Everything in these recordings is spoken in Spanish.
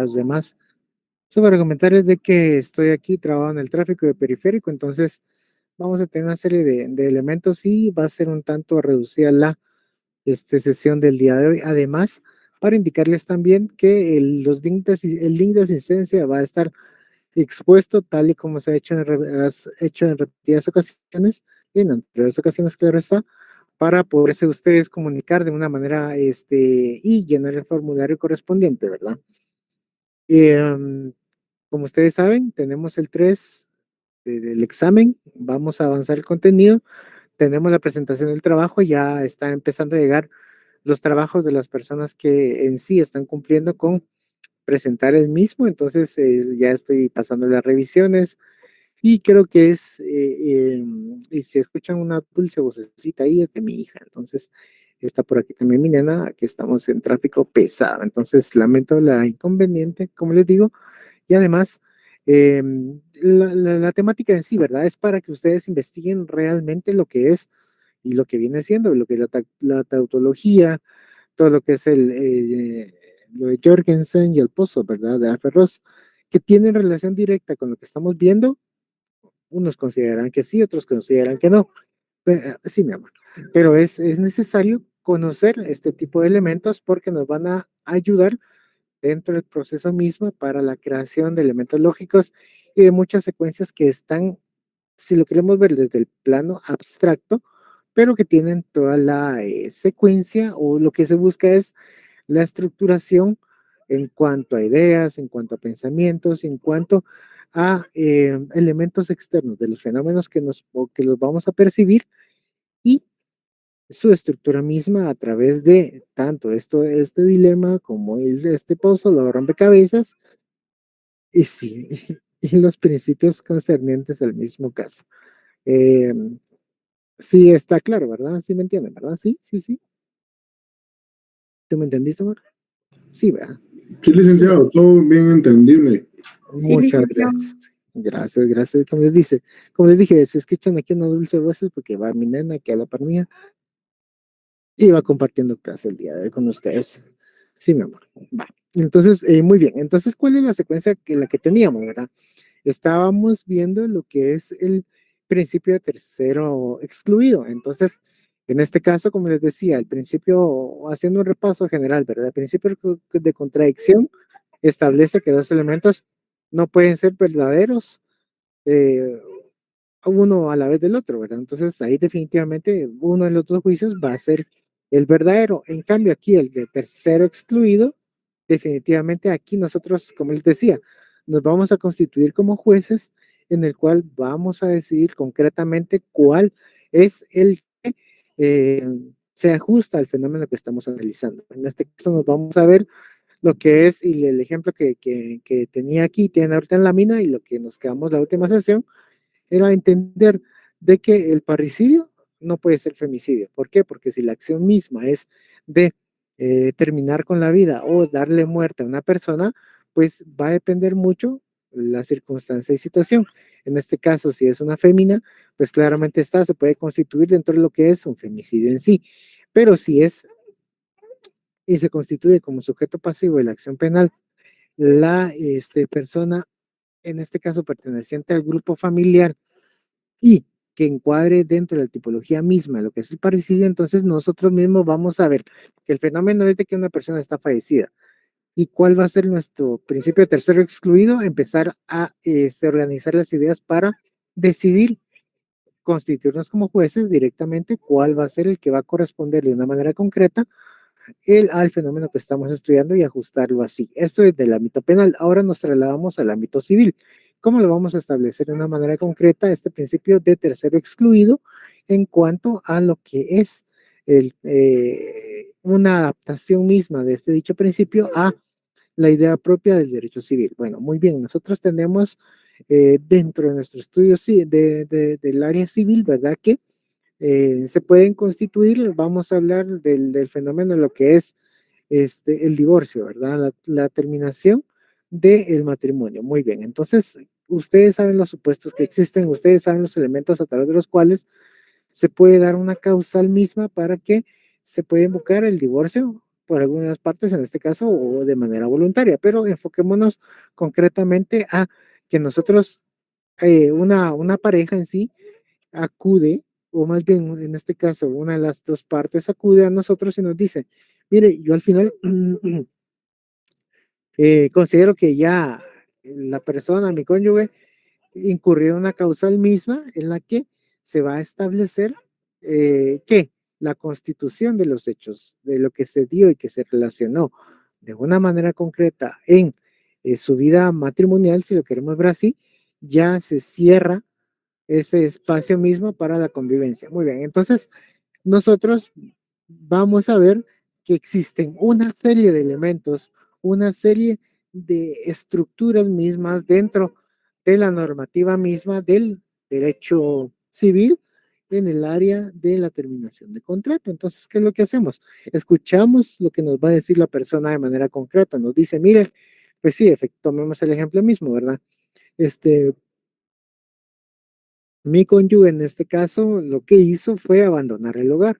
las demás. Eso para comentarles de que estoy aquí trabajando en el tráfico de periférico, entonces vamos a tener una serie de elementos y va a ser un tanto reducida la sesión del día de hoy. Además, para indicarles también que el link de asistencia va a estar expuesto tal y como se ha hecho has hecho en repetidas ocasiones, y en anteriores ocasiones, claro está, para poderse ustedes comunicar de una manera y llenar el formulario correspondiente, ¿verdad? Um, Como ustedes saben, tenemos el 3 del examen, vamos a avanzar el contenido, tenemos la presentación del trabajo, ya está empezando a llegar los trabajos de las personas que en sí están cumpliendo con presentar el mismo, entonces ya estoy pasando las revisiones y creo que y si escuchan una dulce vocecita ahí es de mi hija, entonces está por aquí también mi nena, que estamos en tráfico pesado, entonces lamento la inconveniente, como les digo, y además, la temática en sí, ¿verdad? Es para que ustedes investiguen realmente lo que es y lo que viene siendo, lo que es la tautología, todo lo que es lo de Jorgensen y el pozo, ¿verdad? De Alfred Ross, que tienen relación directa con lo que estamos viendo. Unos consideran que sí, otros consideran que no. Sí, mi amor. Pero es necesario conocer este tipo de elementos porque nos van a ayudar dentro del proceso mismo para la creación de elementos lógicos y de muchas secuencias que están, si lo queremos ver desde el plano abstracto, pero que tienen toda la secuencia o lo que se busca es la estructuración en cuanto a ideas, en cuanto a pensamientos, en cuanto a elementos externos de los fenómenos que los vamos a percibir y su estructura misma a través de tanto este dilema como este pozo, los rompecabezas, y sí, y los principios concernientes al mismo caso. Eh, sí, está claro, ¿verdad? Sí me entienden, ¿verdad? Sí, sí, sí. ¿Tú me entendiste, amor? Sí, ¿verdad? Sí, Sí, ¿verdad? licenciado, todo bien entendible. Sí, Muchas licenciado. gracias. Gracias, gracias. Como les dije, se escuchan aquí una dulce voz porque va mi nena que a la par mía y va compartiendo clase el día de hoy con ustedes. Sí, mi amor. Va. Entonces, muy bien. Entonces, ¿cuál es la secuencia la que teníamos, verdad? Estábamos viendo lo que es el principio de tercero excluido. Entonces, en este caso, como les decía, el principio, haciendo un repaso general, ¿verdad? El principio de contradicción establece que dos elementos no pueden ser verdaderos eh, uno a la vez del otro, ¿verdad? Entonces, ahí definitivamente uno de los dos juicios va a ser el verdadero. En cambio, aquí el de tercero excluido, definitivamente aquí nosotros, como les decía, nos vamos a constituir como jueces en el cual vamos a decidir concretamente cuál es el que se ajusta al fenómeno que estamos analizando. En este caso nos vamos a ver lo que es, y el ejemplo que tenía aquí, tiene ahorita en la mina, y lo que nos quedamos la última sesión, era entender de que el parricidio no puede ser femicidio. ¿Por qué? Porque si la acción misma es de terminar con la vida o darle muerte a una persona, pues va a depender mucho la circunstancia y situación. En este caso, si es una fémina, pues claramente se puede constituir dentro de lo que es un femicidio en sí. Pero si es y se constituye como sujeto pasivo de la acción penal, la persona, en este caso perteneciente al grupo familiar, y que encuadre dentro de la tipología misma lo que es el parricidio, entonces nosotros mismos vamos a ver que el fenómeno es de que una persona está fallecida. ¿Y cuál va a ser nuestro principio tercero excluido? Empezar a organizar las ideas para decidir, constituirnos como jueces directamente, cuál va a ser el que va a corresponder de una manera concreta al fenómeno que estamos estudiando y ajustarlo así. Esto es del ámbito penal. Ahora nos trasladamos al ámbito civil. ¿Cómo lo vamos a establecer de una manera concreta este principio de tercero excluido en cuanto a lo que es una adaptación misma de este dicho principio a la idea propia del derecho civil? Bueno, muy bien, nosotros tenemos dentro de nuestro estudio del área civil, ¿verdad? Que se pueden constituir, vamos a hablar del fenómeno de lo que es el divorcio, ¿verdad? La terminación del matrimonio. Muy bien, entonces ustedes saben los supuestos que existen, ustedes saben los elementos a través de los cuales se puede dar una causal misma para que se pueda invocar el divorcio. por algunas partes, en este caso, o de manera voluntaria, pero enfoquémonos concretamente a que nosotros, una pareja en sí, acude, o más bien en este caso, una de las dos partes acude a nosotros y nos dice, mire, yo al final considero que ya la persona, mi cónyuge, incurrió en una causal misma en la que se va a establecer que la constitución de los hechos, de lo que se dio y que se relacionó de una manera concreta en su vida matrimonial, si lo queremos ver así, ya se cierra ese espacio mismo para la convivencia. Muy bien, entonces nosotros vamos a ver que existen una serie de elementos, una serie de estructuras mismas dentro de la normativa misma del derecho civil en el área de la terminación de contrato. Entonces, ¿qué es lo que hacemos? Escuchamos lo que nos va a decir la persona de manera concreta. Nos dice, mire, pues sí, tomemos el ejemplo mismo, ¿verdad? Este, mi cónyuge en este caso lo que hizo fue abandonar el hogar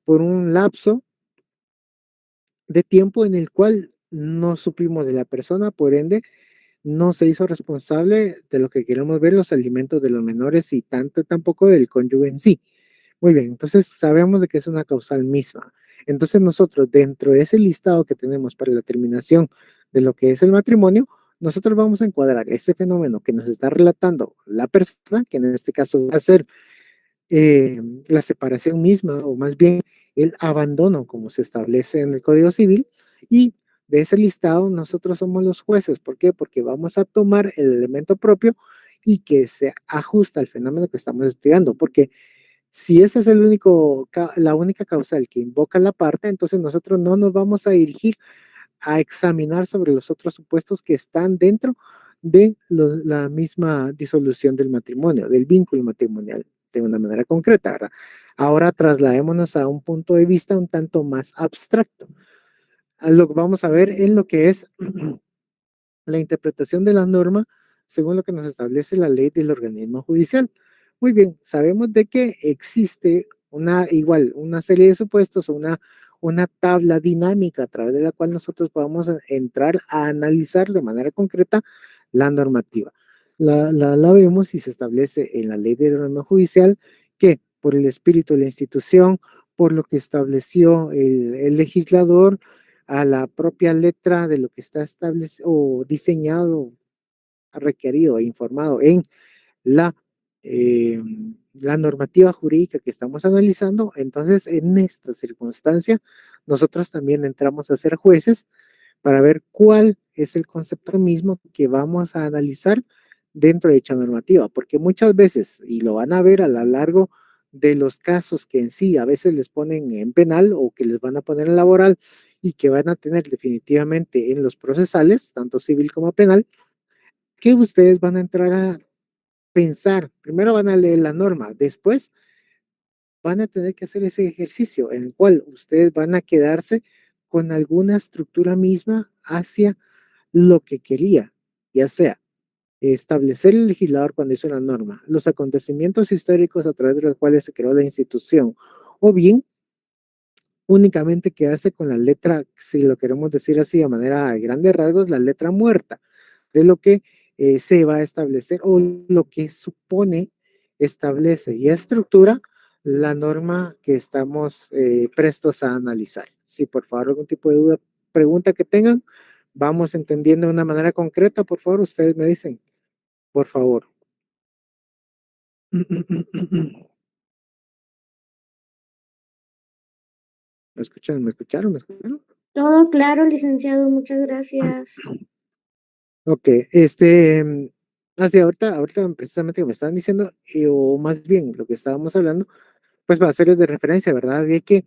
por un lapso de tiempo en el cual no supimos de la persona, por ende, no se hizo responsable de lo que queremos ver, los alimentos de los menores y tanto tampoco del cónyuge en sí. Muy bien, entonces sabemos de que es una causal misma. Entonces nosotros, dentro de ese listado que tenemos para la terminación de lo que es el matrimonio, nosotros vamos a encuadrar ese fenómeno que nos está relatando la persona, que en este caso va a ser la separación misma, o más bien el abandono, como se establece en el Código Civil, y de ese listado nosotros somos los jueces. ¿Por qué? Porque vamos a tomar el elemento propio y que se ajusta al fenómeno que estamos estudiando, porque si ese es el único, la única causal que invoca la parte, entonces nosotros no nos vamos a dirigir a examinar sobre los otros supuestos que están dentro de la misma disolución del matrimonio, del vínculo matrimonial, de una manera concreta, ¿verdad? Ahora trasladémonos a un punto de vista un tanto más abstracto. A lo que vamos a ver en lo que es la interpretación de la norma según lo que nos establece la ley del organismo judicial. Muy bien, sabemos de que existe una serie de supuestos o una tabla dinámica a través de la cual nosotros podamos entrar a analizar de manera concreta la normativa. La vemos y se establece en la ley del organismo judicial que por el espíritu de la institución, por lo que estableció el legislador, a la propia letra de lo que está establecido o diseñado, requerido e informado en la, eh, la normativa jurídica que estamos analizando. Entonces, en esta circunstancia, nosotros también entramos a ser jueces para ver cuál es el concepto mismo que vamos a analizar dentro de dicha normativa, porque muchas veces, y lo van a ver a lo largo de los casos que en sí a veces les ponen en penal o que les van a poner en laboral y que van a tener definitivamente en los procesales, tanto civil como penal, que ustedes van a entrar a pensar, primero van a leer la norma, después van a tener que hacer ese ejercicio en el cual ustedes van a quedarse con alguna estructura misma hacia lo que quería, ya sea establecer el legislador cuando hizo la norma, los acontecimientos históricos a través de los cuales se creó la institución, o bien únicamente quedarse con la letra, si lo queremos decir así de manera de grandes rasgos, la letra muerta de lo que se va a establecer o lo que supone, establece y estructura la norma que estamos prestos a analizar. Si por favor algún tipo de duda, pregunta que tengan, vamos entendiendo de una manera concreta, por favor, ustedes me dicen, por favor. ¿Me escuchan? ¿Me escucharon? ¿Me escucharon? Todo claro, licenciado, muchas gracias. Ok, ahorita precisamente que me estaban diciendo, o más bien lo que estábamos hablando, pues para hacerles de referencia, ¿verdad? De que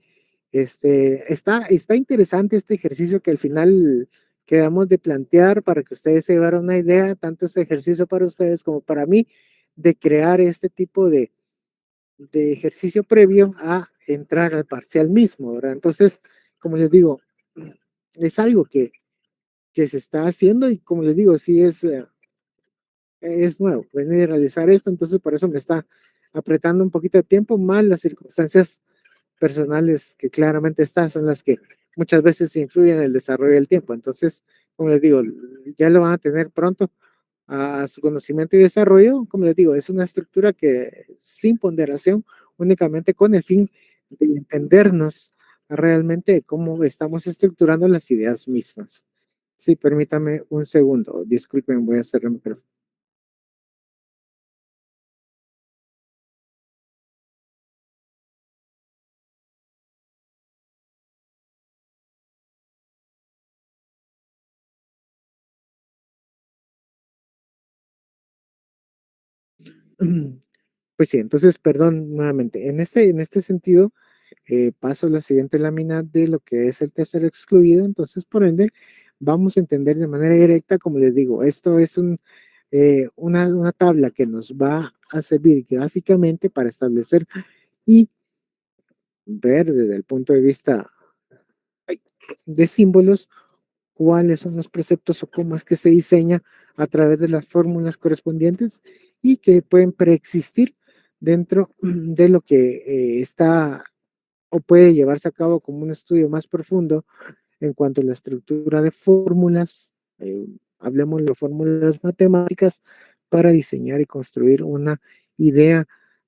está interesante este ejercicio que al final quedamos de plantear para que ustedes se llevaran una idea, tanto ese ejercicio para ustedes como para mí, de crear este tipo de ejercicio previo a entrar al parcial mismo, ¿verdad? Entonces, como les digo, es algo que se está haciendo y como les digo, sí es nuevo, venir a realizar esto, entonces por eso me está apretando un poquito de tiempo, más las circunstancias personales que claramente están, son las que muchas veces influye en el desarrollo del tiempo. Entonces, como les digo, ya lo van a tener pronto a su conocimiento y desarrollo. Como les digo, es una estructura que sin ponderación, únicamente con el fin de entendernos realmente cómo estamos estructurando las ideas mismas. Sí, permítame un segundo. Disculpen, voy a hacer el micrófono. Pues sí, entonces, perdón nuevamente. En este sentido, paso a la siguiente lámina de lo que es el tercer excluido. Entonces, por ende, vamos a entender de manera directa, como les digo, esto es una tabla que nos va a servir gráficamente para establecer y ver desde el punto de vista ay, de símbolos cuáles son los preceptos o cómo es que se diseña a través de las fórmulas correspondientes y que pueden preexistir dentro de lo que está o puede llevarse a cabo como un estudio más profundo en cuanto a la estructura de fórmulas, hablemos de fórmulas matemáticas para diseñar y construir una idea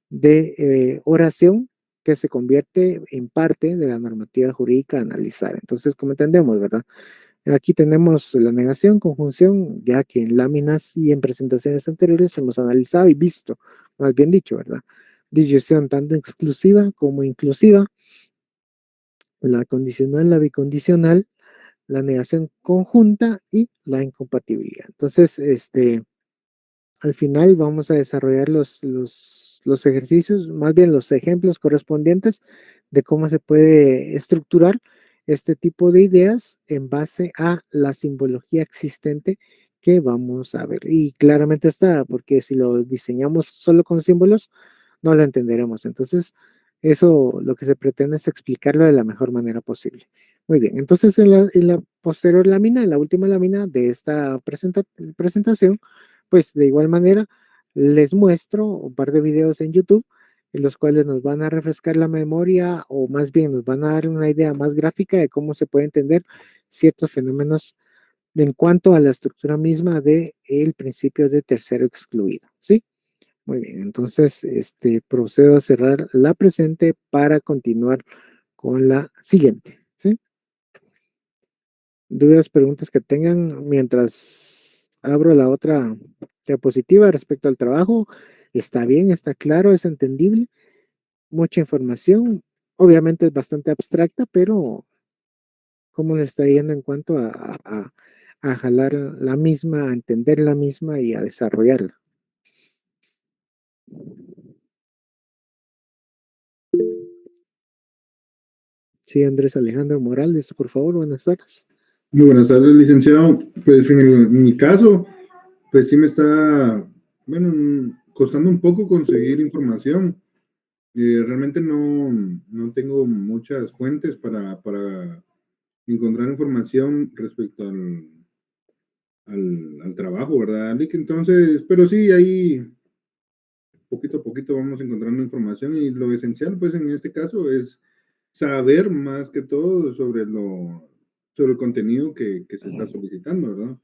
de oración que se convierte en parte de la normativa jurídica a analizar. Entonces, como entendemos, ¿verdad? Aquí tenemos la negación, conjunción, ya que en láminas y en presentaciones anteriores hemos analizado y visto, más bien dicho, ¿verdad? Disyunción tanto exclusiva como inclusiva, la condicional, la bicondicional, la negación conjunta y la incompatibilidad. Entonces, al final vamos a desarrollar los ejercicios, más bien los ejemplos correspondientes de cómo se puede estructurar este tipo de ideas en base a la simbología existente que vamos a ver. Y claramente está, porque si lo diseñamos solo con símbolos, no lo entenderemos. Entonces, eso lo que se pretende es explicarlo de la mejor manera posible. Muy bien, entonces en la posterior lámina, en la última lámina de esta presentación, pues de igual manera les muestro un par de videos en YouTube en los cuales nos van a refrescar la memoria o más bien nos van a dar una idea más gráfica de cómo se puede entender ciertos fenómenos en cuanto a la estructura misma de el principio de tercero excluido, ¿sí? Muy bien, entonces procedo a cerrar la presente para continuar con la siguiente, ¿sí? Dudas, preguntas que tengan mientras abro la otra diapositiva respecto al trabajo. Está bien, está claro, es entendible. Mucha información. Obviamente es bastante abstracta, pero ¿cómo le está yendo en cuanto a jalar la misma, a entender la misma y a desarrollarla? Sí, Andrés Alejandro Morales, por favor, buenas tardes. Muy buenas tardes, licenciado. Pues en mi caso, pues sí me está, bueno, costando un poco conseguir información. Realmente no tengo muchas fuentes para encontrar información respecto al trabajo, ¿verdad, Lick? Entonces, pero sí, ahí poquito a poquito vamos encontrando información y lo esencial, pues en este caso, es saber más que todo sobre el contenido que se está solicitando, ¿verdad?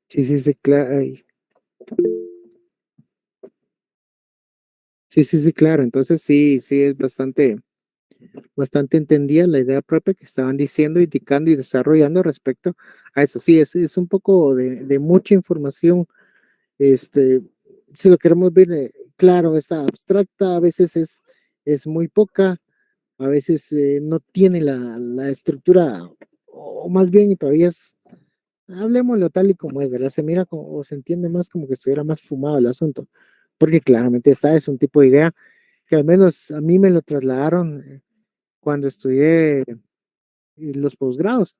Sí, sí, sí, claro. Sí, sí, sí, claro. Entonces sí, sí, es bastante entendida la idea propia que estaban diciendo, indicando y desarrollando respecto a eso. Sí, es un poco de mucha información. Este, si lo queremos ver, claro, está abstracta, a veces es muy poca, a veces no tiene la estructura, o más bien, y todavía hablemoslo tal y como es, ¿verdad? Se mira como, o se entiende más como que estuviera más fumado el asunto, porque claramente esta es un tipo de idea que al menos a mí me lo trasladaron cuando estudié los posgrados.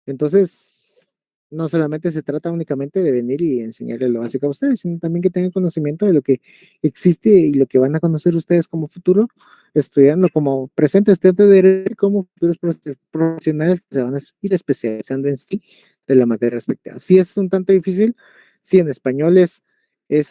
Entonces, no solamente se trata únicamente de venir y enseñarle lo básico a ustedes, sino también que tengan conocimiento de lo que existe y lo que van a conocer ustedes como futuro estudiando, como presentes estudiantes de derecho, como futuros profesionales que se van a ir especializando en sí de la materia respectiva. Sí es un tanto difícil, sí en español es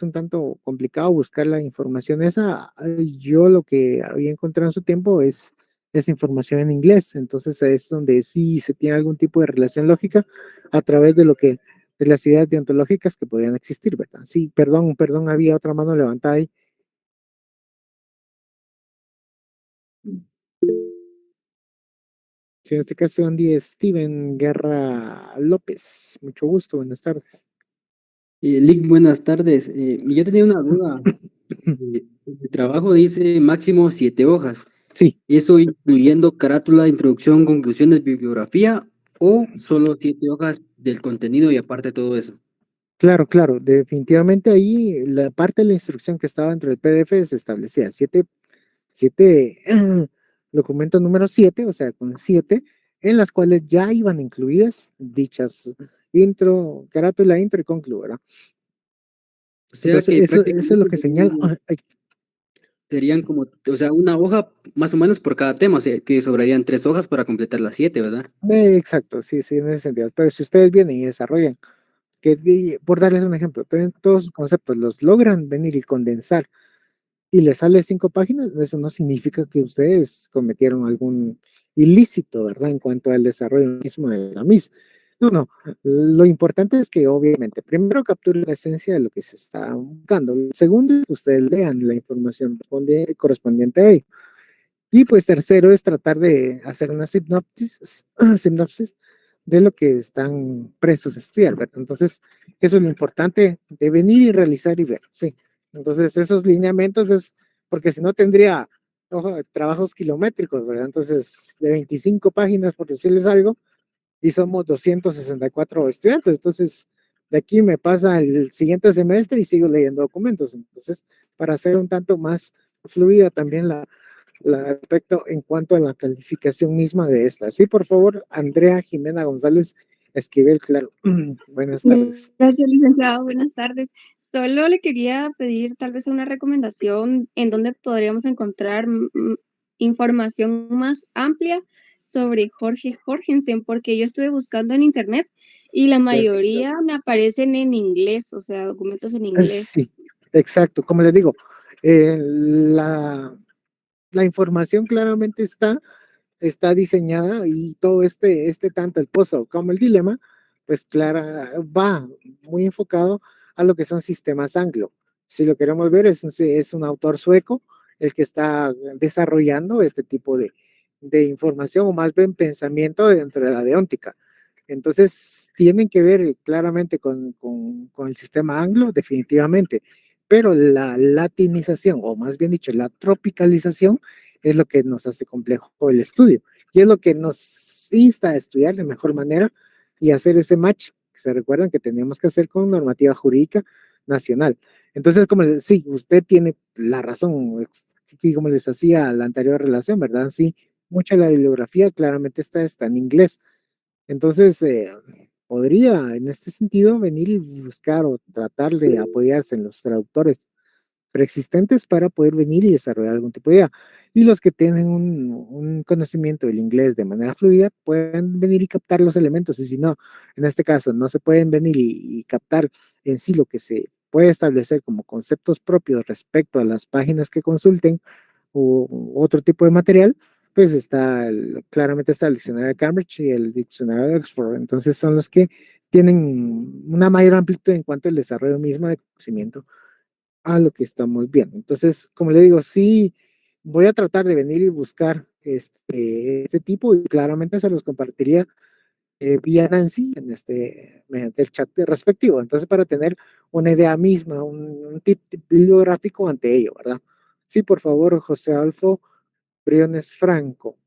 un tanto complicado buscar la información esa. Yo lo que había encontrado en su tiempo es esa información en inglés. Entonces es donde sí se tiene algún tipo de relación lógica a través de lo que, de las ideas deontológicas que podrían existir, ¿verdad? Sí, perdón, había otra mano levantada ahí. Sí, en este caso, Andy Steven Guerra López. Mucho gusto, buenas tardes. Lick, buenas tardes. Yo tenía una duda. El trabajo dice máximo 7 hojas. Sí, ¿Eso incluyendo carátula, introducción, conclusiones, bibliografía o solo 7 hojas del contenido y aparte todo eso? claro, claro. Definitivamente ahí la parte de la instrucción que estaba dentro del PDF se establecía siete documento número 7, o sea, con 7, en las cuales ya iban incluidas dichas intro, carátula, intro y conclu, ¿verdad? O sea Entonces, que eso es lo prácticamente que señala. serían como, o sea, una hoja más o menos por cada tema, o sea, que sobrarían 3 hojas para completar las 7, ¿verdad? Exacto, sí, sí, en ese sentido. Pero si ustedes vienen y desarrollan, por darles un ejemplo, todos sus conceptos los logran venir y condensar y le sale 5 páginas, eso no significa que ustedes cometieron algún ilícito, ¿verdad? En cuanto al desarrollo mismo de la misma. No, no. Lo importante es que obviamente, primero capture la esencia de lo que se está buscando. Segundo, que ustedes lean la información correspondiente a ello. Y pues tercero es tratar de hacer una sinopsis de lo que están presos a estudiar, ¿verdad? Entonces, eso es lo importante de venir y realizar y ver, sí. Entonces, esos lineamientos es, porque si no tendría trabajos kilométricos, ¿verdad? Entonces, de 25 páginas, por decirles algo, y somos 264 estudiantes. Entonces, de aquí me pasa el siguiente semestre y sigo leyendo documentos. Entonces, para hacer un tanto más fluida también la aspecto en cuanto a la calificación misma de esta. Sí, por favor, Andrea Jimena González Esquivel, claro. Buenas tardes. Gracias, licenciado. Buenas tardes. Solo le quería pedir tal vez una recomendación en donde podríamos encontrar información más amplia sobre Jorge Jorgensen, porque yo estuve buscando en internet y la Claro. mayoría me aparecen en inglés, o sea, documentos en inglés. Sí, exacto. Como les digo, la información claramente está diseñada y todo tanto el puzzle como el dilema, pues clara, va muy enfocado a lo que son sistemas anglo. Si lo queremos ver, es un autor sueco el que está desarrollando este tipo de información o más bien pensamiento dentro de la deóntica. Entonces, tienen que ver claramente con el sistema anglo, definitivamente, pero la latinización, o más bien dicho, la tropicalización, es lo que nos hace complejo el estudio y es lo que nos insta a estudiar de mejor manera y hacer ese match que se recuerdan que tenemos que hacer con normativa jurídica nacional. Entonces, sí, usted tiene la razón, y como les hacía la anterior relación, ¿verdad? Sí, mucha de la bibliografía claramente está en inglés. Entonces, podría en este sentido venir y buscar o tratar de apoyarse en los traductores preexistentes para poder venir y desarrollar algún tipo de idea. Y los que tienen un conocimiento del inglés de manera fluida pueden venir y captar los elementos. Y si no, en este caso, no se pueden venir y captar en sí lo que se puede establecer como conceptos propios respecto a las páginas que consulten o otro tipo de material, pues claramente está el diccionario de Cambridge y el diccionario de Oxford. Entonces son los que tienen una mayor amplitud en cuanto al desarrollo mismo de conocimiento a lo que estamos viendo. Entonces, como le digo, sí, voy a tratar de venir y buscar este tipo y claramente se los compartiría vía Nancy mediante el chat respectivo. Entonces, para tener una idea misma, un tip bibliográfico ante ello, ¿verdad? Sí, por favor, José Adolfo Briones Franco.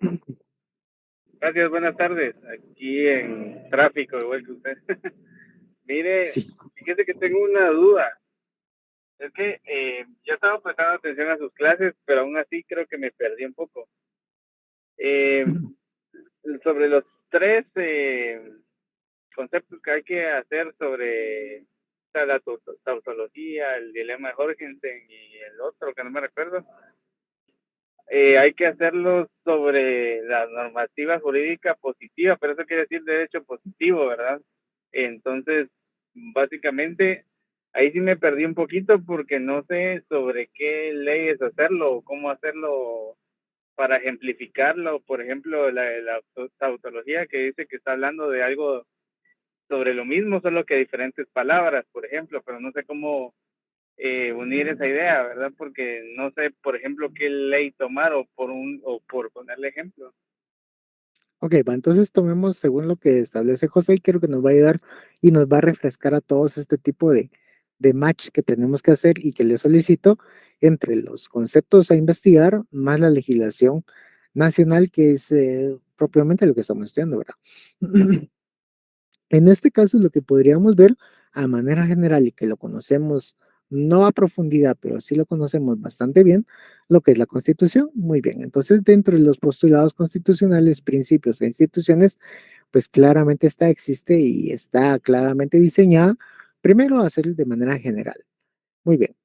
Gracias, buenas tardes. Aquí en tráfico, igual que usted. Mire, Sí. fíjese que tengo una duda. Es que yo estaba prestando atención a sus clases, pero aún así creo que me perdí un poco. Eh, sobre los tres conceptos que hay que hacer sobre la tautología, el dilema de Jorgensen y el otro que no me recuerdo. Hay que hacerlo sobre la normativa jurídica positiva, pero eso quiere decir derecho positivo, ¿verdad? Entonces, básicamente, ahí sí me perdí un poquito porque no sé sobre qué leyes hacerlo o cómo hacerlo para ejemplificarlo, por ejemplo, la tautología que dice que está hablando de algo sobre lo mismo, solo que diferentes palabras, por ejemplo, pero no sé cómo unir esa idea, ¿verdad? Porque no sé, por ejemplo, qué ley tomar o por ponerle ejemplo. Ok, va, entonces tomemos según lo que establece José y creo que nos va a ayudar y nos va a refrescar a todos este tipo de match que tenemos que hacer y que le solicito entre los conceptos a investigar más la legislación nacional que es propiamente lo que estamos estudiando, ¿verdad? En este caso, lo que podríamos ver a manera general y que lo conocemos no a profundidad, pero sí lo conocemos bastante bien, lo que es la Constitución. Muy bien, entonces dentro de los postulados constitucionales, principios e instituciones, pues claramente existe y está claramente diseñada, primero a hacer de manera general. Muy bien,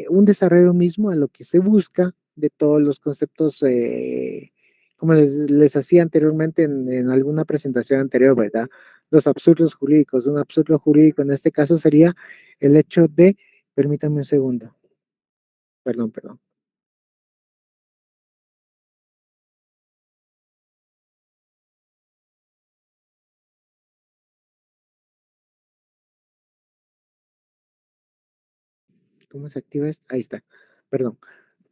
un desarrollo mismo a lo que se busca de todos los conceptos, como les hacía anteriormente en alguna presentación anterior, ¿verdad? Los absurdos jurídicos. Un absurdo jurídico en este caso sería el hecho de, permítame un segundo, perdón. ¿Cómo se activa esto? Ahí está, perdón.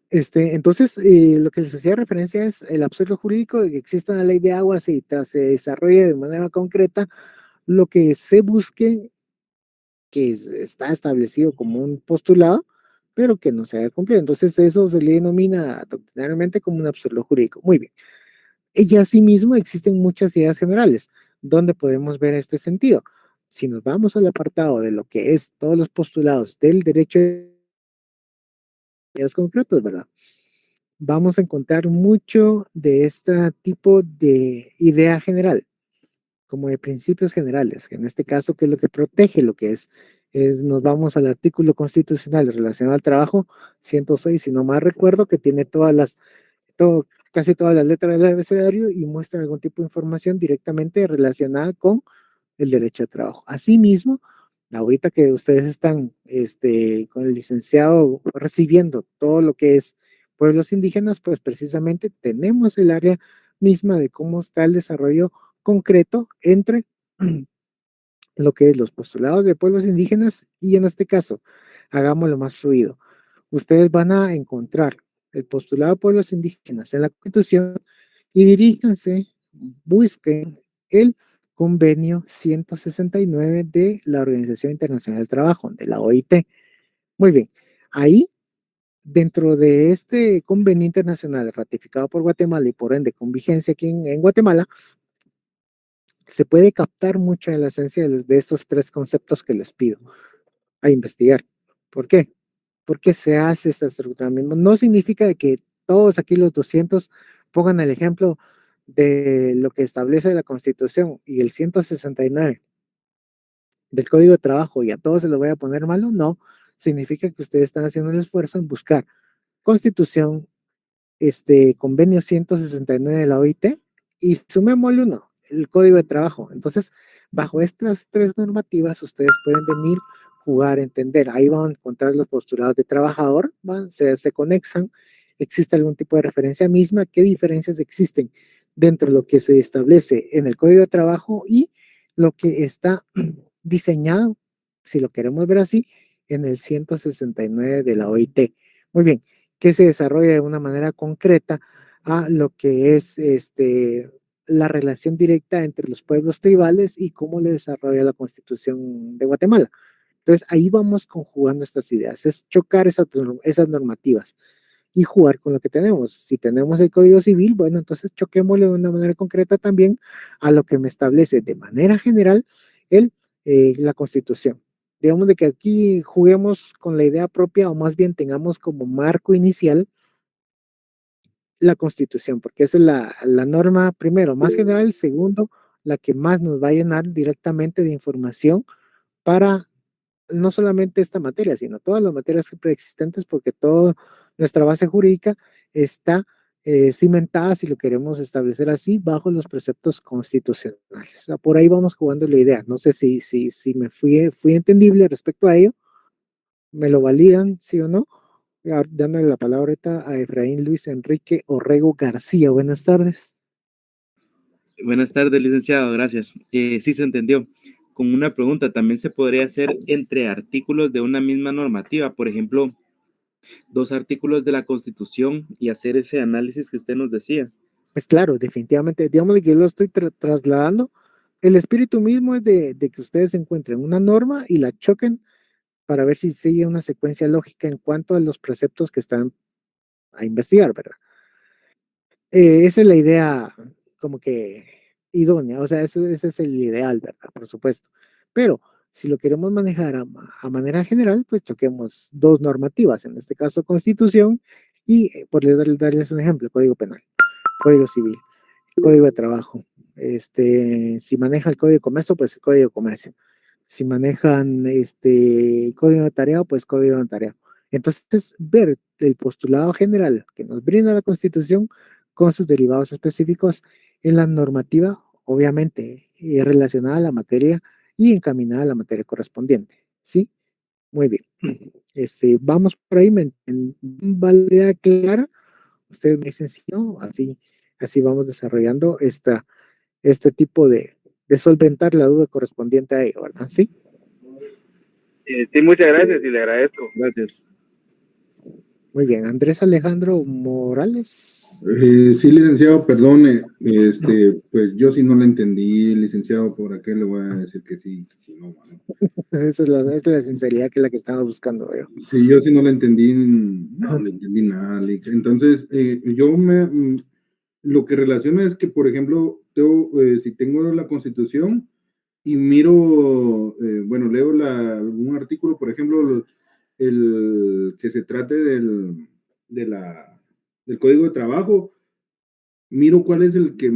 Entonces, lo que les hacía referencia es el absurdo jurídico de que existe una ley de aguas y tras se desarrolle de manera concreta, lo que se busque que está establecido como un postulado, pero que no se haya cumplido. Entonces, eso se le denomina doctrinalmente como un absurdo jurídico. Muy bien. Y asimismo existen muchas ideas generales donde podemos ver este sentido. Si nos vamos al apartado de lo que es todos los postulados del derecho de ideas concretas, ¿verdad? Vamos a encontrar mucho de este tipo de idea general, como de principios generales, que en este caso, ¿qué es lo que protege lo que nos vamos al artículo constitucional relacionado al trabajo 106, si no mal recuerdo, que tiene casi todas las letras del abecedario y muestra algún tipo de información directamente relacionada con el derecho al trabajo. Asimismo, ahorita que ustedes están con el licenciado recibiendo todo lo que es pueblos indígenas, pues precisamente tenemos el área misma de cómo está el desarrollo concreto entre lo que es los postulados de pueblos indígenas y en este caso, hagámoslo más fluido. Ustedes van a encontrar el postulado de pueblos indígenas en la Constitución y diríjanse, busquen el convenio 169 de la Organización Internacional del Trabajo, de la OIT. Muy bien, ahí dentro de este convenio internacional ratificado por Guatemala y por ende con vigencia aquí en Guatemala, se puede captar mucha de la esencia de estos tres conceptos que les pido a investigar. ¿Por qué? Porque se hace esta estructura misma. No significa de que todos aquí los 200 pongan el ejemplo de lo que establece la Constitución y el 169 del Código de Trabajo y a todos se lo voy a poner malo. No, significa que ustedes están haciendo el esfuerzo en buscar Constitución, convenio 169 de la OIT y sumémosle uno, el Código de Trabajo. Entonces, bajo estas tres normativas, ustedes pueden venir, jugar, entender. Ahí van a encontrar los postulados de trabajador, se conexan, existe algún tipo de referencia misma, qué diferencias existen dentro de lo que se establece en el Código de Trabajo y lo que está diseñado, si lo queremos ver así, en el 169 de la OIT. Muy bien, que se desarrolla de una manera concreta a lo que es la relación directa entre los pueblos tribales y cómo le desarrolla la Constitución de Guatemala. Entonces, ahí vamos conjugando estas ideas, es chocar esas normativas y jugar con lo que tenemos. Si tenemos el Código Civil, bueno, entonces choquémosle de una manera concreta también a lo que me establece de manera general la Constitución. Digamos de que aquí juguemos con la idea propia o más bien tengamos como marco inicial la Constitución, porque esa es la norma primero, más general, segundo, la que más nos va a llenar directamente de información para no solamente esta materia, sino todas las materias preexistentes, porque toda nuestra base jurídica está cimentada, si lo queremos establecer así, bajo los preceptos constitucionales. O sea, por ahí vamos jugando la idea. No sé si me fui entendible respecto a ello, me lo validan, sí o no. Dándole la palabra ahorita a Efraín Luis Enrique Orrego García. Buenas tardes. Buenas tardes, licenciado, gracias. Sí se entendió. Con una pregunta, también se podría hacer entre artículos de una misma normativa, por ejemplo, 2 artículos de la Constitución y hacer ese análisis que usted nos decía. Pues claro, definitivamente, digamos que yo lo estoy trasladando. El espíritu mismo es de que ustedes encuentren una norma y la choquen para ver si sigue una secuencia lógica en cuanto a los preceptos que están a investigar, ¿verdad? Esa es la idea como que idónea, o sea, ese es el ideal, ¿verdad? Por supuesto. Pero si lo queremos manejar a manera general, pues choquemos 2 normativas, en este caso Constitución y, por darles un ejemplo, Código Penal, Código Civil, Código de Trabajo. Si maneja el Código de Comercio, pues el Código de Comercio. Si manejan código notariado, pues código notariado. Entonces, ver el postulado general que nos brinda la Constitución con sus derivados específicos en la normativa, obviamente, relacionada a la materia y encaminada a la materia correspondiente. ¿Sí? Muy bien. Vamos por ahí, ¿vale clara? Usted me dicen sí, no, así vamos desarrollando este tipo de solventar la duda correspondiente a ello, ¿verdad? ¿Sí? Sí, muchas gracias y le agradezco. Gracias. Muy bien. Andrés Alejandro Morales. Sí, licenciado, perdone, pues yo sí no le entendí, licenciado, por qué le voy a decir que sí, si no, bueno. Esa es la sinceridad que es la que estamos buscando, yo. Sí, yo sí no le entendí, no le entendí nada. Entonces, lo que relaciona es que, por ejemplo, si tengo la Constitución y miro, bueno, leo algún artículo, por ejemplo, el que se trate del Código de Trabajo, miro cuál es el que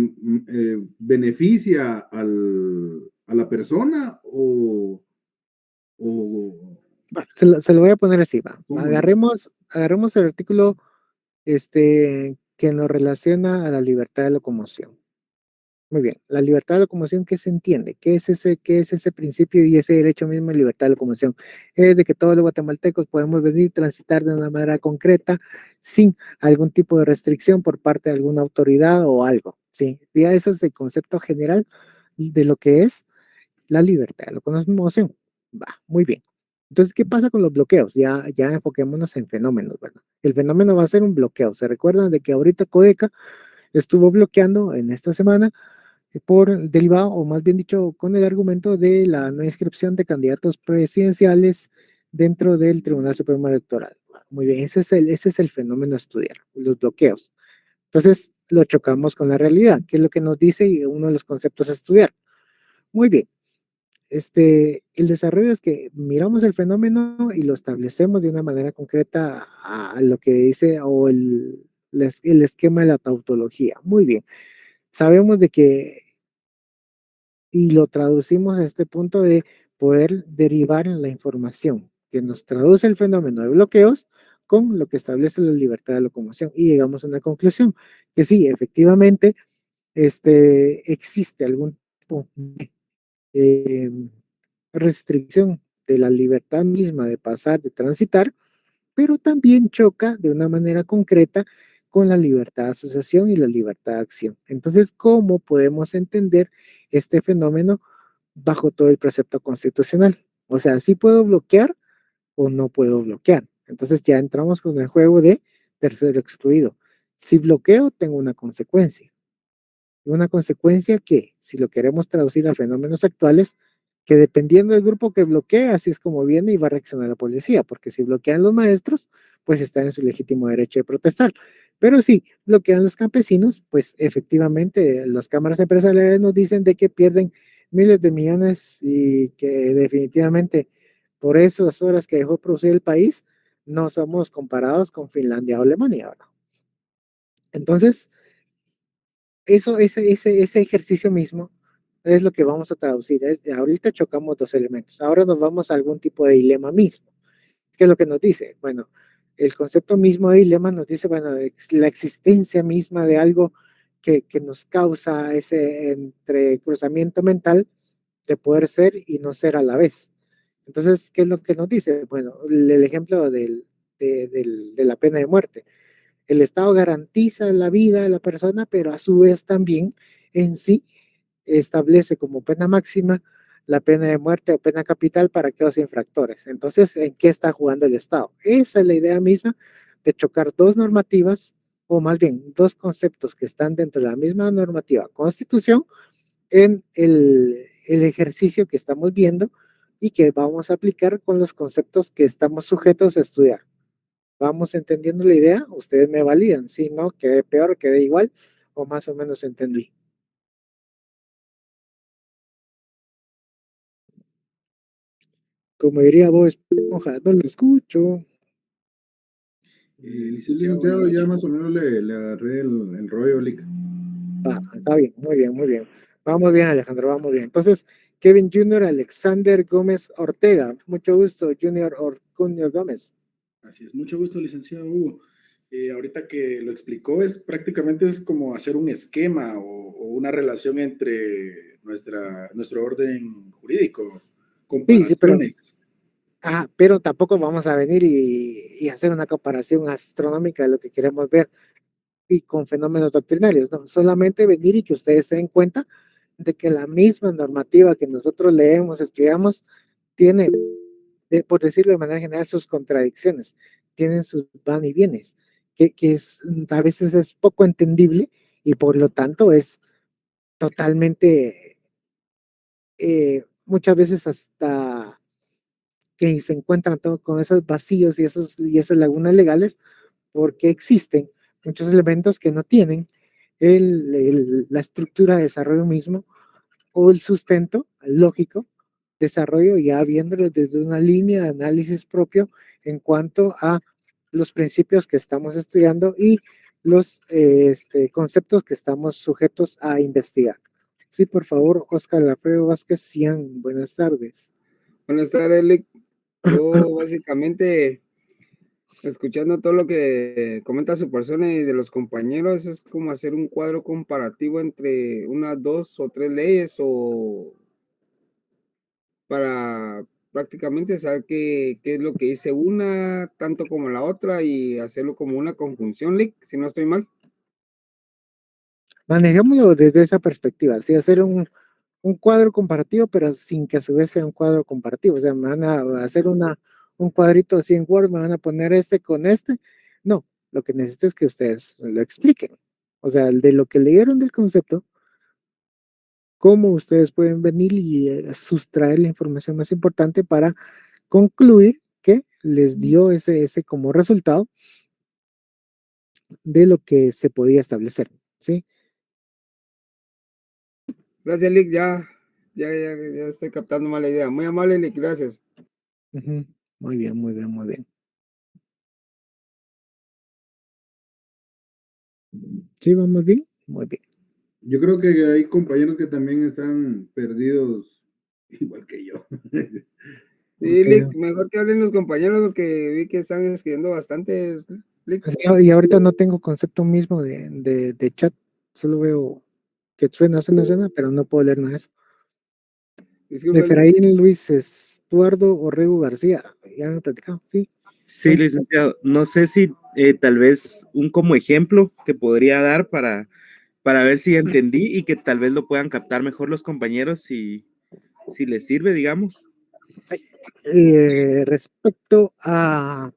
beneficia a la persona o Bueno, se lo voy a poner así, va. ¿cómo? Agarremos el artículo que nos relaciona a la libertad de locomoción. Muy bien, la libertad de locomoción, ¿qué se entiende? ¿Qué es ese principio y ese derecho mismo de libertad de locomoción? Es de que todos los guatemaltecos podemos venir y transitar de una manera concreta sin algún tipo de restricción por parte de alguna autoridad o algo, ¿sí? Ya eso es el concepto general de lo que es la libertad de locomoción. Va, muy bien. Entonces, ¿qué pasa con los bloqueos? Ya enfoquémonos en fenómenos, ¿verdad? El fenómeno va a ser un bloqueo. ¿Se recuerdan de que ahorita Codeca estuvo bloqueando en esta semana por derivado, o más bien dicho, con el argumento de la no inscripción de candidatos presidenciales dentro del Tribunal Supremo Electoral? Muy bien, ese es el fenómeno a estudiar, los bloqueos. Entonces, lo chocamos con la realidad, que es lo que nos dice uno de los conceptos a estudiar. Muy bien. El desarrollo es que miramos el fenómeno y lo establecemos de una manera concreta a lo que dice o el esquema de la tautología. Muy bien. Sabemos de que, y lo traducimos a este punto de poder derivar la información que nos traduce el fenómeno de bloqueos con lo que establece la libertad de locomoción y llegamos a una conclusión que sí, efectivamente, existe algún tipo de restricción de la libertad misma de pasar, de transitar, pero también choca de una manera concreta con la libertad de asociación y la libertad de acción. Entonces, ¿cómo podemos entender este fenómeno bajo todo el precepto constitucional? O sea, ¿sí puedo bloquear o no puedo bloquear? Entonces ya entramos con el juego de tercero excluido. Si bloqueo, tengo una consecuencia. Una consecuencia que, si lo queremos traducir a fenómenos actuales, que dependiendo del grupo que bloquee, así es como viene y va a reaccionar la policía, porque si bloquean los maestros, pues están en su legítimo derecho de protestar. Pero si bloquean los campesinos, pues efectivamente las cámaras empresariales nos dicen de que pierden miles de millones y que definitivamente por esas horas que dejó producir el país, no somos comparados con Finlandia o Alemania, ¿verdad? Entonces, ese ejercicio mismo es lo que vamos a traducir. Ahorita chocamos 2 elementos. Ahora nos vamos a algún tipo de dilema mismo. ¿Qué es lo que nos dice? Bueno, el concepto mismo de dilema nos dice, bueno, la existencia misma de algo que nos causa ese entrecruzamiento mental de poder ser y no ser a la vez. Entonces, ¿qué es lo que nos dice? Bueno, el ejemplo del de la pena de muerte. El Estado garantiza la vida de la persona, pero a su vez también en sí establece como pena máxima la pena de muerte o pena capital para aquellos infractores. Entonces, ¿en qué está jugando el Estado? Esa es la idea misma de chocar dos normativas, o más bien dos conceptos que están dentro de la misma normativa, Constitución, en el ejercicio que estamos viendo y que vamos a aplicar con los conceptos que estamos sujetos a estudiar. ¿Vamos entendiendo la idea? Ustedes me validan. Si no, quedé peor, quedé igual, o más o menos entendí. Como diría Bob Esponja, no lo escucho. Sí, Licenciado, buenas licenciado, ya noches. más o menos le agarré el rollo, Lick. Está bien, muy bien, muy bien. Vamos bien, Alejandro, vamos bien. Entonces, Kevin Jr. Alexander Gómez Ortega. Mucho gusto, Junior Gómez. Así es, mucho gusto, licenciado Hugo. Ahorita que lo explicó, prácticamente es como hacer un esquema o una relación entre nuestro orden jurídico, Sí, pero, comparaciones. pero tampoco vamos a venir y hacer una comparación astronómica de lo que queremos ver y con fenómenos doctrinarios, no, solamente venir y que ustedes se den cuenta de que la misma normativa que nosotros leemos, estudiamos, tiene, por decirlo de manera general, sus contradicciones, tienen sus van y vienes, que a veces es poco entendible y por lo tanto es totalmente, muchas veces hasta que se encuentran con esos vacíos y esas lagunas legales, porque existen muchos elementos que no tienen la estructura de desarrollo mismo o el sustento lógico, desarrollo, ya viéndolo desde una línea de análisis propio en cuanto a los principios que estamos estudiando y los conceptos que estamos sujetos a investigar. Sí, por favor, Oscar Alfredo Vázquez Cian, buenas tardes. Buenas tardes, Lick. Yo básicamente, escuchando todo lo que comenta su persona y de los compañeros, es como hacer un cuadro comparativo entre unas 2 o 3 leyes o para prácticamente saber qué es lo que dice una, tanto como la otra, y hacerlo como una conjunción, Lick, si no estoy mal. Manejémoslo desde esa perspectiva, sí, hacer un cuadro comparativo, pero sin que a su vez sea un cuadro comparativo. O sea, me van a hacer un cuadrito así en Word, me van a poner este con este. No, lo que necesito es que ustedes lo expliquen. O sea, de lo que leyeron del concepto, cómo ustedes pueden venir y sustraer la información más importante para concluir que les dio ese como resultado de lo que se podía establecer, ¿sí? Gracias, Lick, ya estoy captando mal la idea. Muy amable, Lick, gracias. Ujú. Muy bien, muy bien, muy bien. ¿Sí, vamos bien? Muy bien. Yo creo que hay compañeros que también están perdidos, igual que yo. Sí, Ok. Lick, mejor que hablen los compañeros porque vi que están escribiendo bastantes, Lick. Sí, y ahorita no tengo concepto mismo de chat, solo veo que suena, pero no puedo leer nada de eso. De Disculpe, Lick. Efraín Luis Estuardo Orrego García, ya me he platicado, sí. Sí, licenciado. No sé si tal vez un como ejemplo que podría dar para ver si entendí y que tal vez lo puedan captar mejor los compañeros si les sirve, digamos. Respecto a,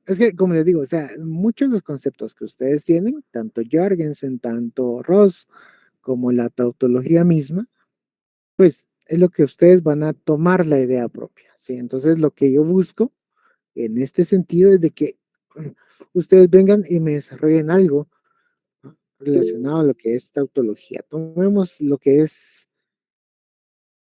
es que como les digo, o sea, muchos de los conceptos que ustedes tienen, tanto Jorgensen, tanto Ross, como la tautología misma, pues es lo que ustedes van a tomar la idea propia, ¿sí? Entonces lo que yo busco en este sentido es de que ustedes vengan y me desarrollen algo, ¿no?, relacionado a lo que es tautología. Tomemos lo que es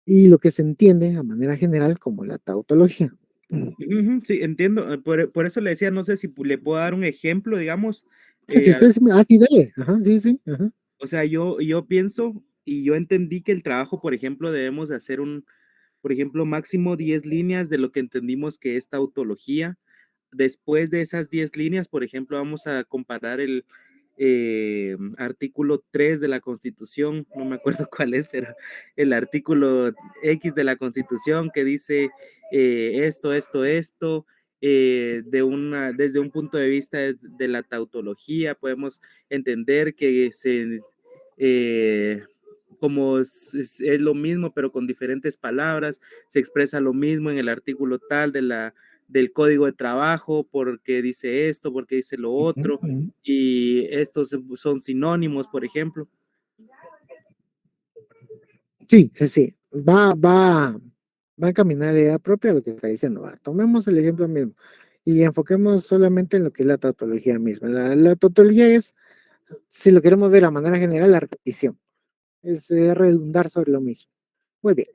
y lo que se entiende a manera general como la tautología. Ujú, sí, entiendo. Por eso le decía, no sé si le puedo dar un ejemplo, digamos. Si ustedes me, sí, dale, ajá, sí, sí, ajá. O sea, yo pienso y yo entendí que el trabajo, por ejemplo, debemos de hacer por ejemplo, máximo 10 líneas de lo que entendimos que es tautología. Después de esas 10 líneas, por ejemplo, vamos a comparar el artículo 3 de la Constitución, no me acuerdo cuál es, pero el artículo X de la Constitución que dice esto, desde un punto de vista de la tautología, podemos entender que como es lo mismo, pero con diferentes palabras, se expresa lo mismo en el artículo tal del código de trabajo, porque dice esto, porque dice lo otro, y estos son sinónimos, por ejemplo. Sí, sí, sí. Va a encaminar la idea propia de lo que está diciendo. Va. Tomemos el ejemplo mismo y enfoquemos solamente en lo que es la tautología misma. La tautología es, si lo queremos ver a manera general, la repetición. Es redundar sobre lo mismo. Muy bien.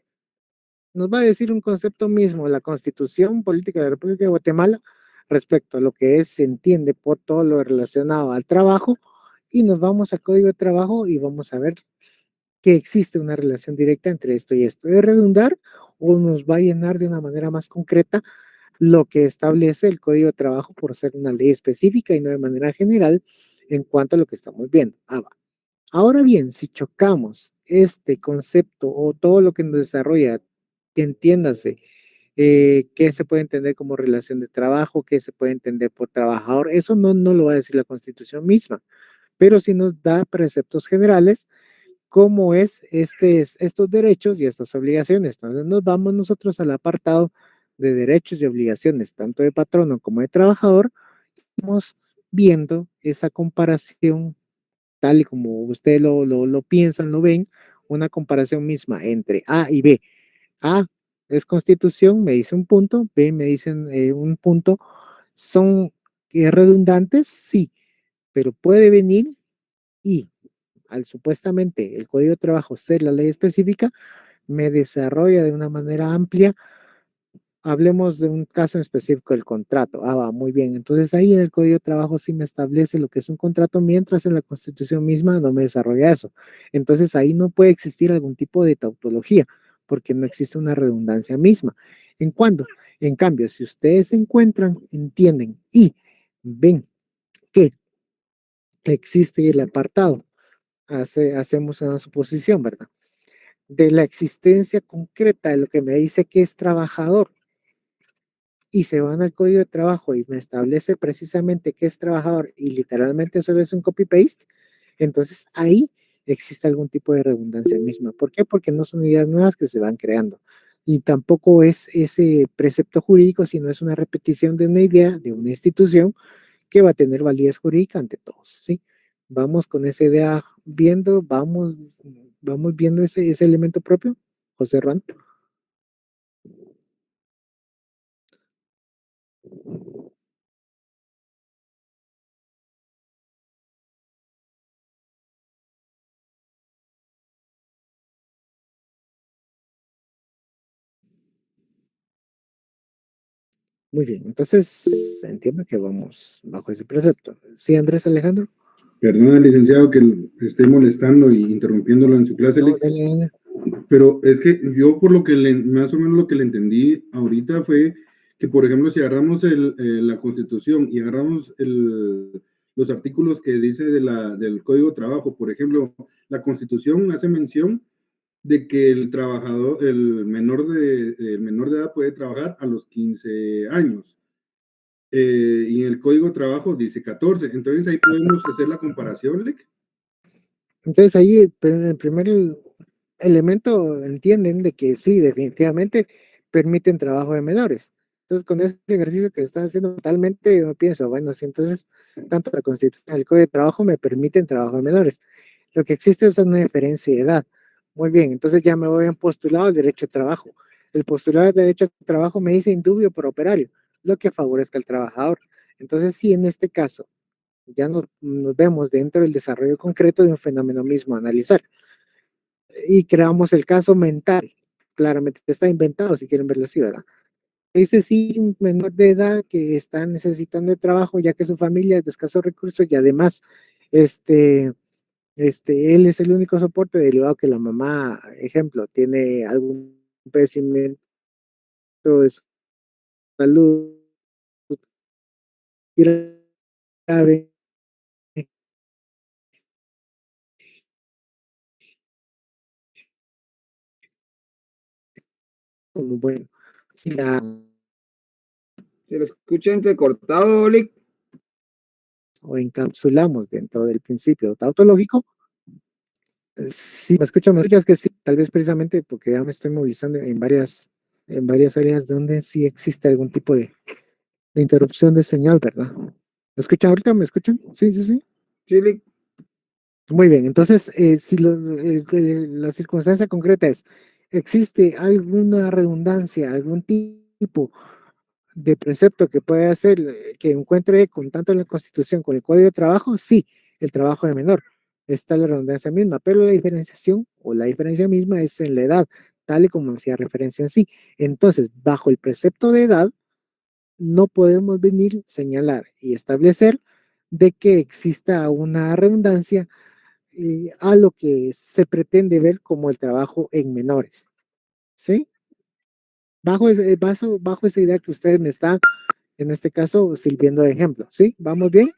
Nos va a decir un concepto mismo, la Constitución Política de la República de Guatemala, respecto a lo que se entiende por todo lo relacionado al trabajo, y nos vamos al Código de Trabajo y vamos a ver que existe una relación directa entre esto y esto. ¿Es redundar o nos va a llenar de una manera más concreta lo que establece el Código de Trabajo por ser una ley específica y no de manera general en cuanto a lo que estamos viendo? Ahora bien, si chocamos este concepto o todo lo que nos desarrolla, que entiéndase, qué se puede entender como relación de trabajo, qué se puede entender por trabajador, eso no lo va a decir la Constitución misma, pero sí nos da preceptos generales cómo es estos derechos y estas obligaciones. Entonces nos vamos nosotros al apartado de derechos y obligaciones, tanto de patrono como de trabajador, vamos viendo esa comparación tal y como ustedes lo piensan, lo ven, una comparación misma entre A y B. A es constitución, me dice un punto, B me dicen un punto. ¿Son redundantes? Sí, pero puede venir y al supuestamente el Código de Trabajo ser la ley específica, me desarrolla de una manera amplia. Hablemos de un caso en específico, el contrato. Va, muy bien. Entonces ahí en el Código de Trabajo sí me establece lo que es un contrato, mientras en la Constitución misma no me desarrolla eso. Entonces ahí no puede existir algún tipo de tautología, porque no existe una redundancia misma. En cambio, si ustedes se encuentran, entienden y ven que existe el apartado, hacemos una suposición, ¿verdad? De la existencia concreta de lo que me dice que es trabajador, y se van al código de trabajo y me establece precisamente qué es trabajador y literalmente solo es un copy-paste, entonces ahí existe algún tipo de redundancia misma. ¿Por qué? Porque no son ideas nuevas que se van creando. Y tampoco es ese precepto jurídico, sino es una repetición de una idea, de una institución que va a tener validez jurídica ante todos, ¿sí? Vamos con esa idea viendo, vamos viendo ese elemento propio, José Ran. Muy bien, entonces entiendo que vamos bajo ese precepto. ¿Sí, Andrés Alejandro? Perdona, licenciado, que esté molestando y interrumpiéndolo en su clase, No, dale, dale. pero es que yo por lo que más o menos lo que le entendí ahorita fue que, por ejemplo, si agarramos la Constitución y agarramos los artículos que dice del Código de Trabajo, por ejemplo, la Constitución hace mención de que el trabajador, el menor de edad puede trabajar a los 15 años. Y en el Código de Trabajo dice 14. Entonces ahí podemos hacer la comparación, Lec. Entonces ahí en el primer elemento entienden de que sí, definitivamente permiten trabajo de menores. Entonces con este ejercicio que están haciendo totalmente, yo pienso, bueno, si entonces tanto la Constitución como el Código de Trabajo me permiten trabajo de menores. Lo que existe es una diferencia de edad. Muy bien, entonces ya me voy a un postulado del derecho de trabajo. El postulado del derecho de trabajo me dice indubio por operario, lo que favorezca al trabajador. Entonces, sí, en este caso, ya nos vemos dentro del desarrollo concreto de un fenómeno mismo a analizar. Y creamos el caso mental. Claramente está inventado, si quieren verlo así, ¿verdad? Dice sí, un menor de edad que está necesitando de trabajo, ya que su familia es de escasos recursos y además, este, él es el único soporte derivado que la mamá, ejemplo, tiene algún padecimiento de salud grave, como bueno, si la Se lo escucha entrecortado, Lick. O encapsulamos dentro del principio tautológico. Sí, me escuchas que sí, tal vez precisamente porque ya me estoy movilizando en varias áreas donde sí existe algún tipo de interrupción de señal, ¿verdad? ¿Me escuchan ahorita? ¿Me escuchan? Sí, sí, sí. Sí, Lick. Muy bien, entonces, si la circunstancia concreta es, ¿existe alguna redundancia, algún tipo de precepto que pueda hacer, que encuentre con tanto en la Constitución como el Código de Trabajo? Sí, el trabajo de menor. Está la redundancia misma, pero la diferenciación o la diferencia misma es en la edad, tal y como hacía referencia en sí. Entonces, bajo el precepto de edad, no podemos venir, señalar y establecer de que exista una redundancia a lo que se pretende ver como el trabajo en menores. ¿Sí? Bajo esa idea que ustedes me están, en este caso, sirviendo de ejemplo. ¿Sí? ¿Vamos bien?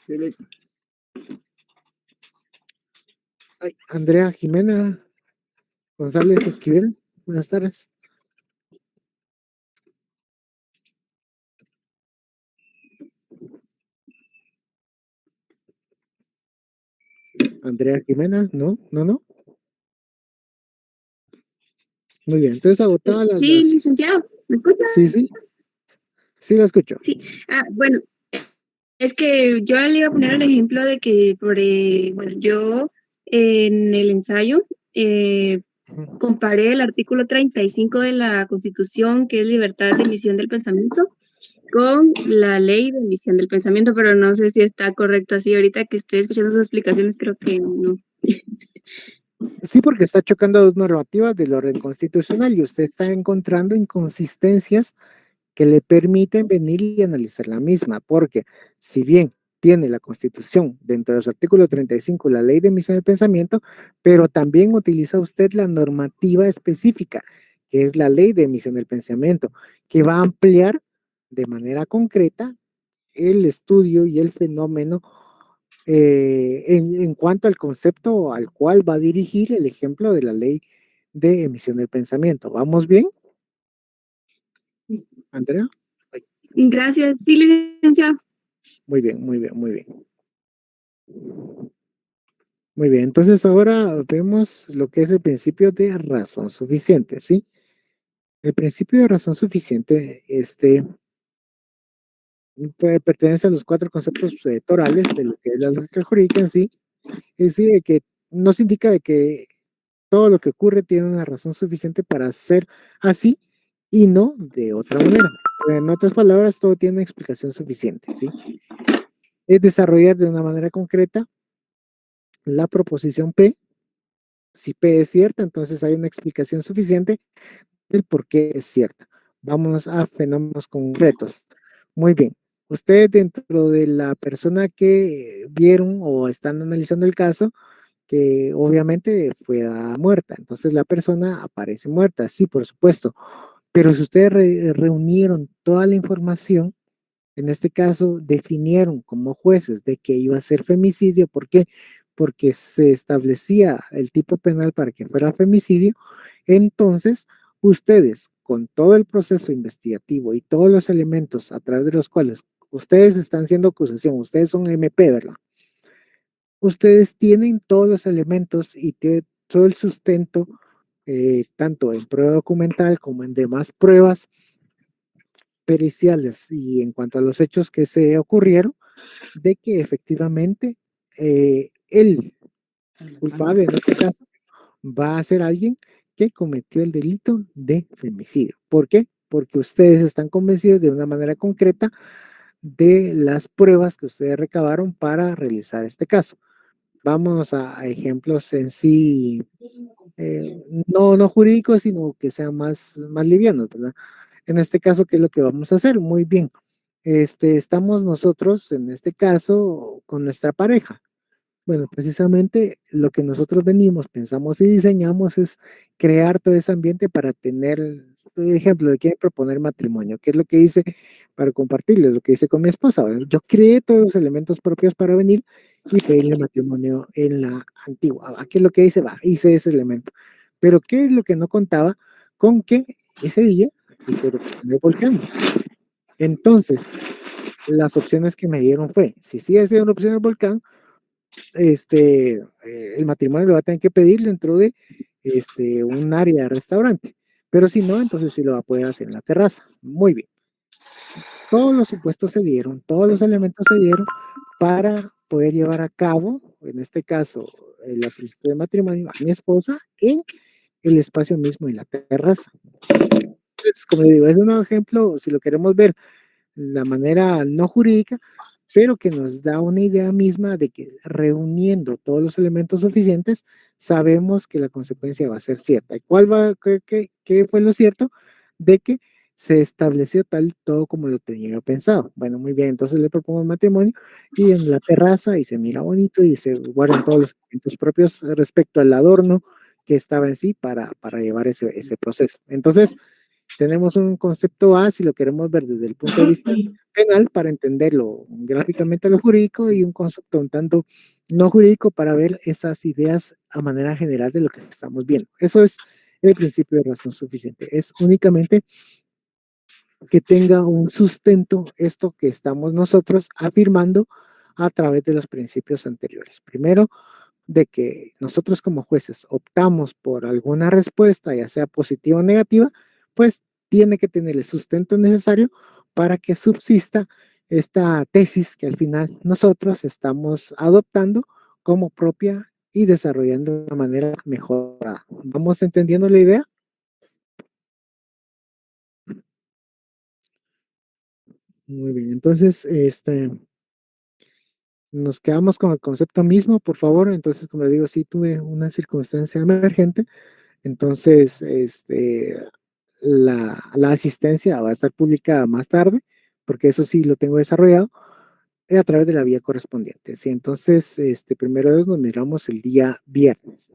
Sí, Lick. Ay, Andrea Jimena González Esquivel, buenas tardes. Andrea Jimena, no, no, no. Muy bien, entonces agotadas Sí, licenciado, ¿me escucha? Sí, sí, sí la escucho. Sí. Bueno, es que yo le iba a poner el ejemplo de que, bueno, yo en el ensayo comparé el artículo 35 de la Constitución, que es libertad de emisión del pensamiento, con la ley de emisión del pensamiento, pero no sé si está correcto así. Ahorita que estoy escuchando sus explicaciones, creo que no. Sí, porque está chocando dos normativas del orden constitucional y usted está encontrando inconsistencias que le permiten venir y analizar la misma, porque si bien tiene la Constitución dentro de su artículo 35 la ley de emisión de pensamiento, pero también utiliza usted la normativa específica, que es la ley de emisión del pensamiento, que va a ampliar de manera concreta el estudio y el fenómeno en cuanto al concepto al cual va a dirigir el ejemplo de la ley de emisión del pensamiento. ¿Vamos bien, Andrea? Gracias, sí, licenciado. Muy bien, muy bien, muy bien. Muy bien, entonces ahora vemos lo que es el principio de razón suficiente, ¿sí? El principio de razón suficiente, pertenece a los 4 conceptos torales de lo que es la lógica jurídica en sí, es decir, de que nos indica de que todo lo que ocurre tiene una razón suficiente para ser así y no de otra manera. En otras palabras, todo tiene una explicación suficiente, ¿sí? Es desarrollar de una manera concreta la proposición P. Si P es cierta, entonces hay una explicación suficiente del por qué es cierta. Vamos a fenómenos concretos. Muy bien. Ustedes dentro de la persona que vieron o están analizando el caso, que obviamente fue dada muerta, entonces la persona aparece muerta, sí, por supuesto. Pero si ustedes reunieron toda la información, en este caso definieron como jueces de que iba a ser femicidio, ¿por qué? Porque se establecía el tipo penal para que fuera femicidio, entonces ustedes con todo el proceso investigativo y todos los elementos a través de los cuales ustedes están siendo acusación, ustedes son MP, ¿verdad? Ustedes tienen todos los elementos y todo el sustento, tanto en prueba documental como en demás pruebas periciales y en cuanto a los hechos que se ocurrieron, de que efectivamente el culpable en este caso va a ser alguien que cometió el delito de femicidio. ¿Por qué? Porque ustedes están convencidos de una manera concreta de las pruebas que ustedes recabaron para realizar este caso. Vámonos a ejemplos en sí, no jurídicos, sino que sean más livianos, ¿verdad? En este caso, ¿qué es lo que vamos a hacer? Muy bien. Estamos nosotros, en este caso, con nuestra pareja. Bueno, precisamente lo que nosotros venimos, pensamos y diseñamos es crear todo ese ambiente para tener, por ejemplo, de quién proponer matrimonio, que es lo que hice para compartirles, lo que hice con mi esposa. Bueno, yo creé todos los elementos propios para venir y pedirle matrimonio en la antigua. ¿Qué es lo que hice? Hice ese elemento. Pero ¿qué es lo que no contaba? Con que ese día hizo erupción del volcán. Entonces, las opciones que me dieron fue, si sí hace erupción del volcán, el matrimonio lo va a tener que pedir dentro de un área de restaurante. Pero si no, entonces sí lo va a poder hacer en la terraza. Muy bien. Todos los supuestos se dieron, todos los elementos se dieron para poder llevar a cabo, en este caso, la solicitud de matrimonio a mi esposa en el espacio mismo de la terraza. Entonces, como le digo, es un ejemplo, si lo queremos ver de la manera no jurídica, pero que nos da una idea misma de que reuniendo todos los elementos suficientes, sabemos que la consecuencia va a ser cierta. ¿Y cuál qué fue lo cierto? De que se estableció tal todo como lo tenía yo pensado. Bueno, muy bien, entonces le propongo el matrimonio y en la terraza y se mira bonito y se guardan todos los elementos propios respecto al adorno que estaba en sí para llevar ese proceso. Entonces, tenemos un concepto A, si lo queremos ver desde el punto de vista penal, para entenderlo gráficamente lo jurídico, y un concepto un tanto no jurídico para ver esas ideas a manera general de lo que estamos viendo. Eso es el principio de razón suficiente. Es únicamente que tenga un sustento esto que estamos nosotros afirmando a través de los principios anteriores. Primero, de que nosotros como jueces optamos por alguna respuesta, ya sea positiva o negativa, pues tiene que tener el sustento necesario para que subsista esta tesis que al final nosotros estamos adoptando como propia y desarrollando de una manera mejorada. ¿Vamos entendiendo la idea? Muy bien, entonces, nos quedamos con el concepto mismo, por favor. Entonces, como le digo, sí tuve una circunstancia emergente. Entonces, la asistencia va a estar publicada más tarde, porque eso sí lo tengo desarrollado a través de la vía correspondiente. Sí, entonces, primero nos miramos el día viernes.